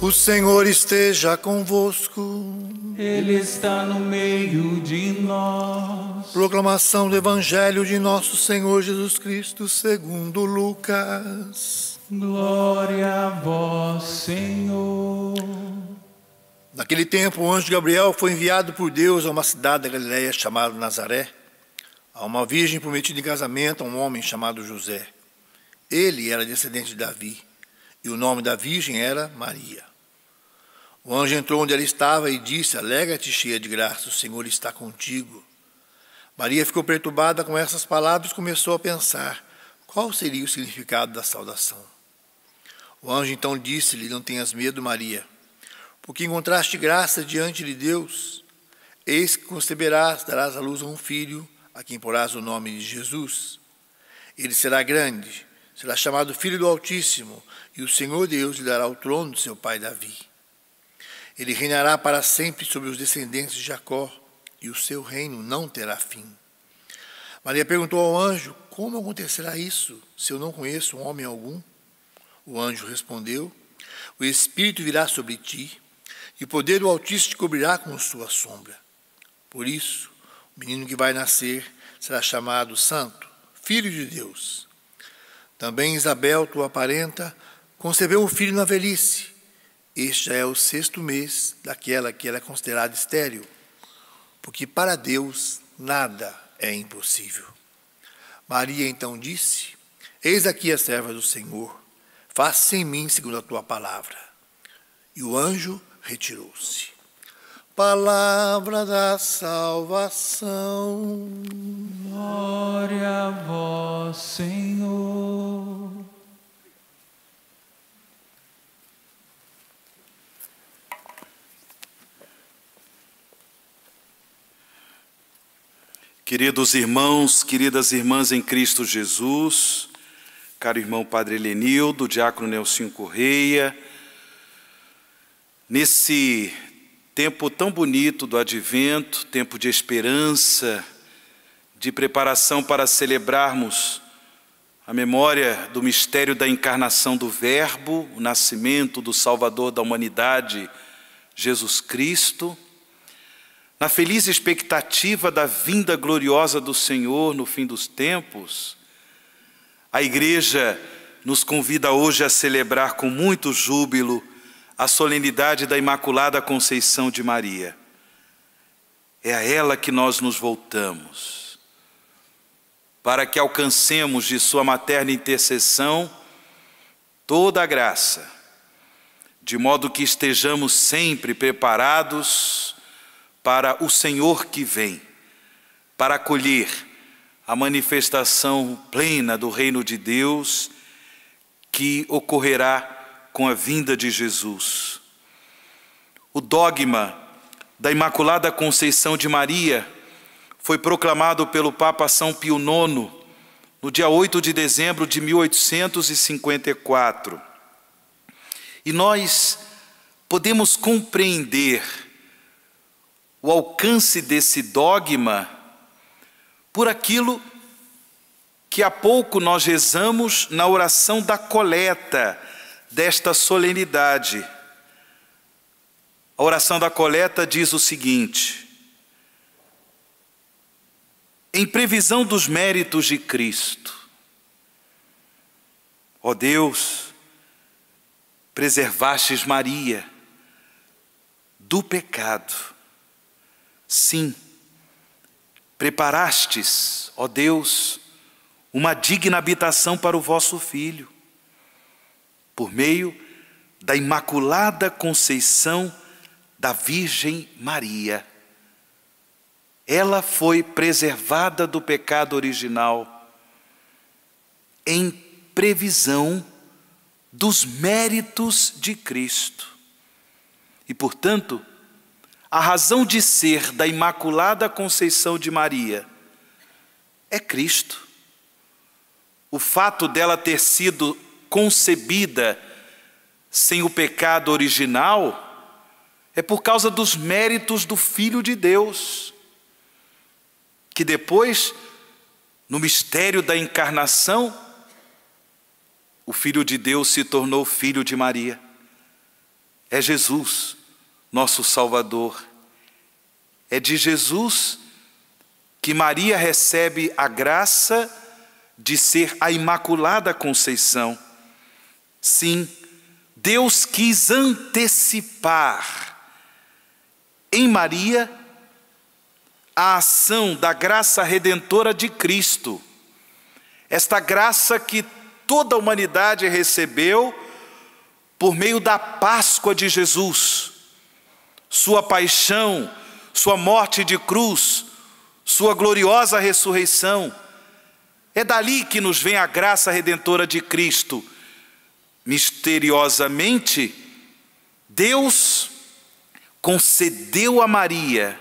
O Senhor esteja convosco. Ele está no meio de nós. Proclamação do Evangelho de nosso Senhor Jesus Cristo segundo Lucas. Glória a vós, Senhor. Naquele tempo, o anjo Gabriel foi enviado por Deus a uma cidade da Galiléia chamada Nazaré, a uma virgem prometida em casamento a um homem chamado José. Ele era descendente de Davi, e o nome da virgem era Maria. O anjo entrou onde ela estava e disse: Alegra-te, cheia de graça, o Senhor está contigo. Maria ficou perturbada com essas palavras e começou a pensar qual seria o significado da saudação. O anjo então disse-lhe: Não tenhas medo, Maria, porque encontraste graça diante de Deus. Eis que conceberás, darás à luz a um filho, a quem porás o nome de Jesus. Ele será grande, será chamado Filho do Altíssimo, e o Senhor Deus lhe dará o trono de seu pai Davi. Ele reinará para sempre sobre os descendentes de Jacó, e o seu reino não terá fim. Maria perguntou ao anjo: Como acontecerá isso, se eu não conheço homem algum? O anjo respondeu: O Espírito virá sobre ti, e o poder do Altíssimo te cobrirá com sua sombra. Por isso, o menino que vai nascer será chamado Santo, Filho de Deus. Também Isabel, tua parenta, concebeu um filho na velhice. Este já é o 6º mês daquela que era considerada estéril, porque para Deus nada é impossível. Maria então disse: Eis aqui a serva do Senhor, faça-se em mim segundo a tua palavra. E o anjo retirou-se. Palavra da salvação. Glória a vós, Senhor. Queridos irmãos, queridas irmãs em Cristo Jesus, caro irmão Padre Helenildo, diácono Nelson Correia, nesse tempo tão bonito do Advento, tempo de esperança, de preparação para celebrarmos a memória do mistério da encarnação do Verbo, o nascimento do Salvador da humanidade, Jesus Cristo, na feliz expectativa da vinda gloriosa do Senhor no fim dos tempos, a Igreja nos convida hoje a celebrar com muito júbilo a solenidade da Imaculada Conceição de Maria. É a ela que nós nos voltamos, para que alcancemos de sua materna intercessão toda a graça, de modo que estejamos sempre preparados para o Senhor que vem, para acolher a manifestação plena do reino de Deus que ocorrerá com a vinda de Jesus. O dogma da Imaculada Conceição de Maria foi proclamado pelo Papa São Pio IX no dia 8 de dezembro de 1854. E nós podemos compreender o alcance desse dogma por aquilo que há pouco nós rezamos na oração da coleta desta solenidade. A oração da coleta diz o seguinte: em previsão dos méritos de Cristo, ó Deus, preservastes Maria do pecado. Sim, preparastes, ó Deus, uma digna habitação para o vosso Filho, por meio da Imaculada Conceição da Virgem Maria. Ela foi preservada do pecado original em previsão dos méritos de Cristo. E, portanto, a razão de ser da Imaculada Conceição de Maria é Cristo. O fato dela ter sido concebida sem o pecado original é por causa dos méritos do Filho de Deus, que depois, no mistério da encarnação, o Filho de Deus se tornou filho de Maria. é Jesus, nosso Salvador. É de Jesus que Maria recebe a graça de ser a Imaculada Conceição. Sim, Deus quis antecipar em Maria a ação da graça redentora de Cristo. Esta graça que toda a humanidade recebeu por meio da Páscoa de Jesus, sua paixão, sua morte de cruz, sua gloriosa ressurreição. É dali que nos vem a graça redentora de Cristo. Misteriosamente, Deus concedeu a Maria,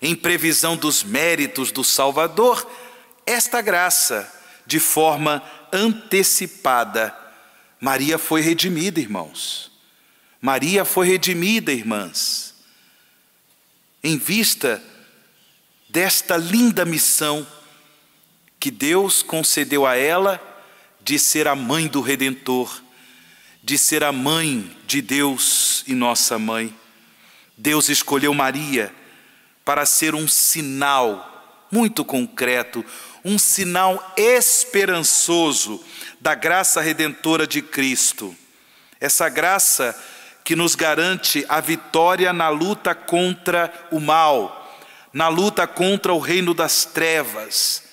em previsão dos méritos do Salvador, esta graça de forma antecipada. Maria foi redimida, irmãos. Maria foi redimida, irmãs, em vista desta linda missão que Deus concedeu a ela de ser a mãe do Redentor, de ser a mãe de Deus e nossa mãe. Deus escolheu Maria para ser um sinal muito concreto, um sinal esperançoso da graça redentora de Cristo. Essa graça que nos garante a vitória na luta contra o mal, na luta contra o reino das trevas,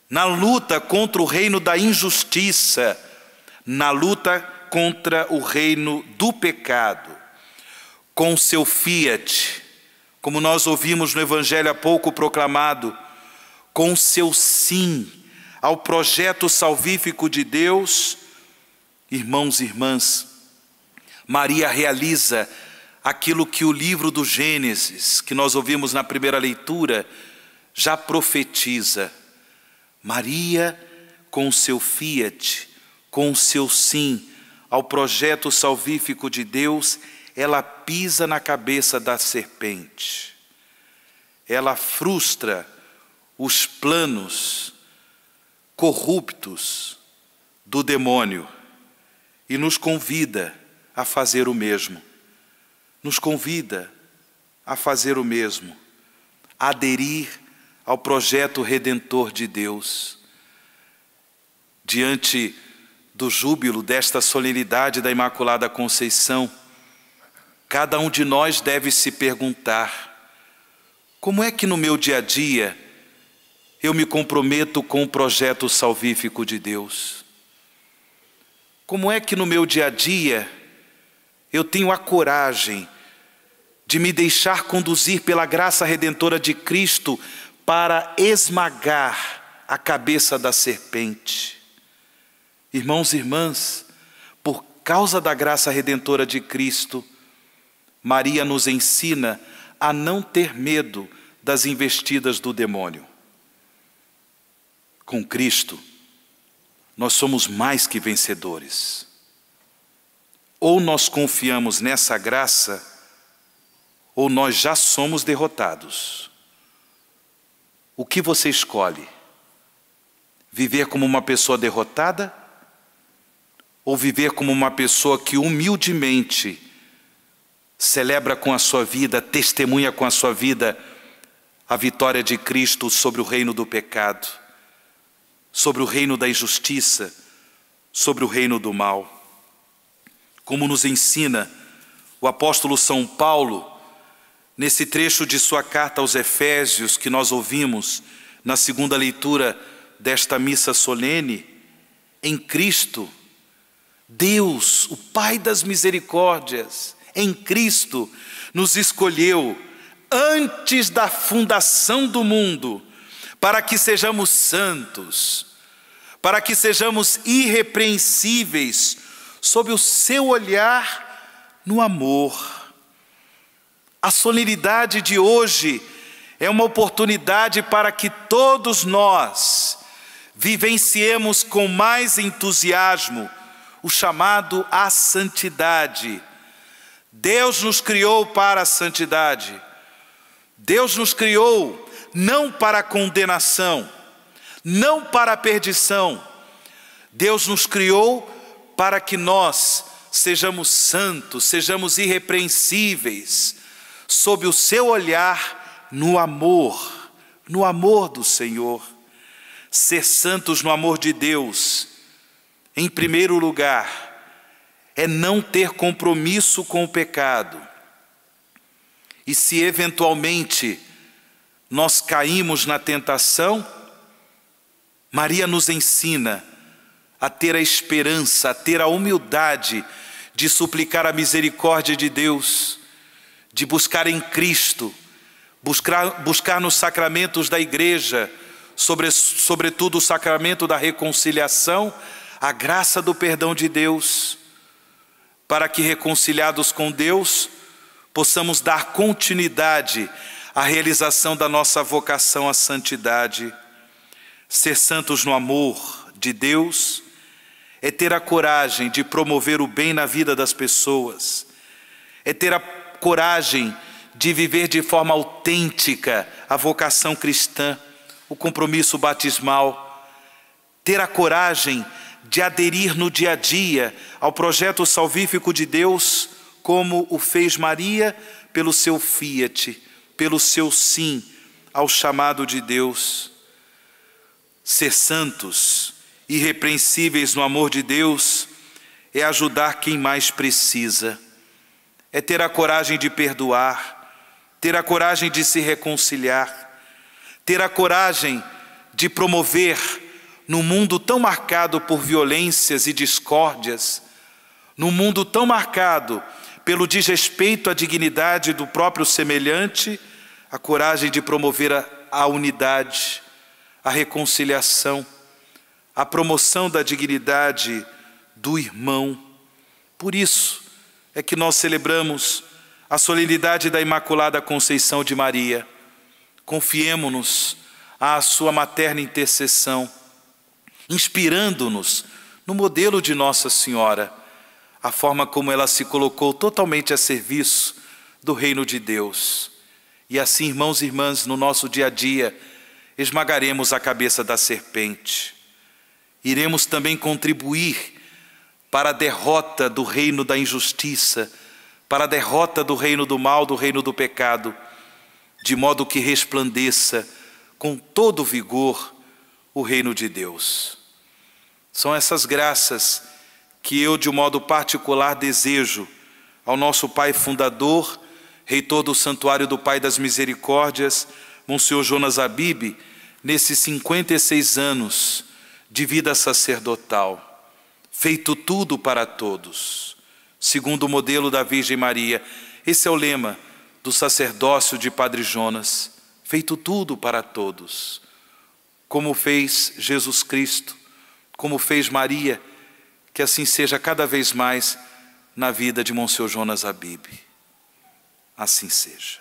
na luta contra o reino da injustiça, na luta contra o reino do pecado. Com seu fiat, como nós ouvimos no Evangelho há pouco proclamado, com seu sim ao projeto salvífico de Deus, irmãos e irmãs, Maria realiza aquilo que o livro do Gênesis, que nós ouvimos na primeira leitura, já profetiza. Maria, com seu fiat, com seu sim ao projeto salvífico de Deus, ela pisa na cabeça da serpente. Ela frustra os planos corruptos do demônio e nos convida a fazer o mesmo. Nos convida a fazer o mesmo, a aderir ao projeto redentor de Deus. Diante do júbilo desta solenidade da Imaculada Conceição, cada um de nós deve se perguntar: como é que no meu dia a dia eu me comprometo com o projeto salvífico de Deus? Como é que no meu dia a dia eu tenho a coragem de me deixar conduzir pela graça redentora de Cristo para esmagar a cabeça da serpente? Irmãos e irmãs, por causa da graça redentora de Cristo, Maria nos ensina a não ter medo das investidas do demônio. Com Cristo, nós somos mais que vencedores. Ou nós confiamos nessa graça, ou nós já somos derrotados. O que você escolhe? Viver como uma pessoa derrotada? Ou viver como uma pessoa que humildemente celebra com a sua vida, testemunha com a sua vida a vitória de Cristo sobre o reino do pecado, sobre o reino da injustiça, sobre o reino do mal? Como nos ensina o apóstolo São Paulo, nesse trecho de sua carta aos Efésios que nós ouvimos na segunda leitura desta missa solene, em Cristo, Deus, o Pai das misericórdias, em Cristo nos escolheu antes da fundação do mundo, para que sejamos santos, para que sejamos irrepreensíveis, sob o seu olhar no amor. A solenidade de hoje é uma oportunidade para que todos nós vivenciemos com mais entusiasmo o chamado à santidade. Deus nos criou para a santidade. Deus nos criou não para a condenação, não para a perdição. Deus nos criou para que nós sejamos santos, sejamos irrepreensíveis, sob o seu olhar no amor do Senhor. Ser santos no amor de Deus, em primeiro lugar, é não ter compromisso com o pecado. E se eventualmente nós caímos na tentação, Maria nos ensina a ter a esperança, a ter a humildade de suplicar a misericórdia de Deus, de buscar em Cristo, buscar nos sacramentos da igreja, sobretudo o sacramento da reconciliação, a graça do perdão de Deus, para que, reconciliados com Deus, possamos dar continuidade à realização da nossa vocação à santidade. Ser santos no amor de Deus é ter a coragem de promover o bem na vida das pessoas, é ter a coragem de viver de forma autêntica a vocação cristã, o compromisso batismal, ter a coragem de aderir no dia a dia ao projeto salvífico de Deus, como o fez Maria pelo seu fiat, pelo seu sim ao chamado de Deus. Ser santos, irrepreensíveis no amor de Deus, é ajudar quem mais precisa, é ter a coragem de perdoar, ter a coragem de se reconciliar, ter a coragem de promover, num mundo tão marcado por violências e discórdias, num mundo tão marcado pelo desrespeito à dignidade do próprio semelhante, a coragem de promover a unidade, a reconciliação, a promoção da dignidade do irmão. Por isso é que nós celebramos a solenidade da Imaculada Conceição de Maria. Confiemo-nos à sua materna intercessão, inspirando-nos no modelo de Nossa Senhora, a forma como ela se colocou totalmente a serviço do reino de Deus. E assim, irmãos e irmãs, no nosso dia a dia, esmagaremos a cabeça da serpente. Iremos também contribuir para a derrota do reino da injustiça, para a derrota do reino do mal, do reino do pecado, de modo que resplandeça com todo vigor o reino de Deus. São essas graças que eu, de um modo particular, desejo ao nosso Pai fundador, reitor do Santuário do Pai das Misericórdias, Monsenhor Jonas Abib, nesses 56 anos de vida sacerdotal, feito tudo para todos, segundo o modelo da Virgem Maria. Esse é o lema do sacerdócio de Padre Jonas, feito tudo para todos, como fez Jesus Cristo, como fez Maria, que assim seja cada vez mais na vida de Monsenhor Jonas Abib. Assim seja.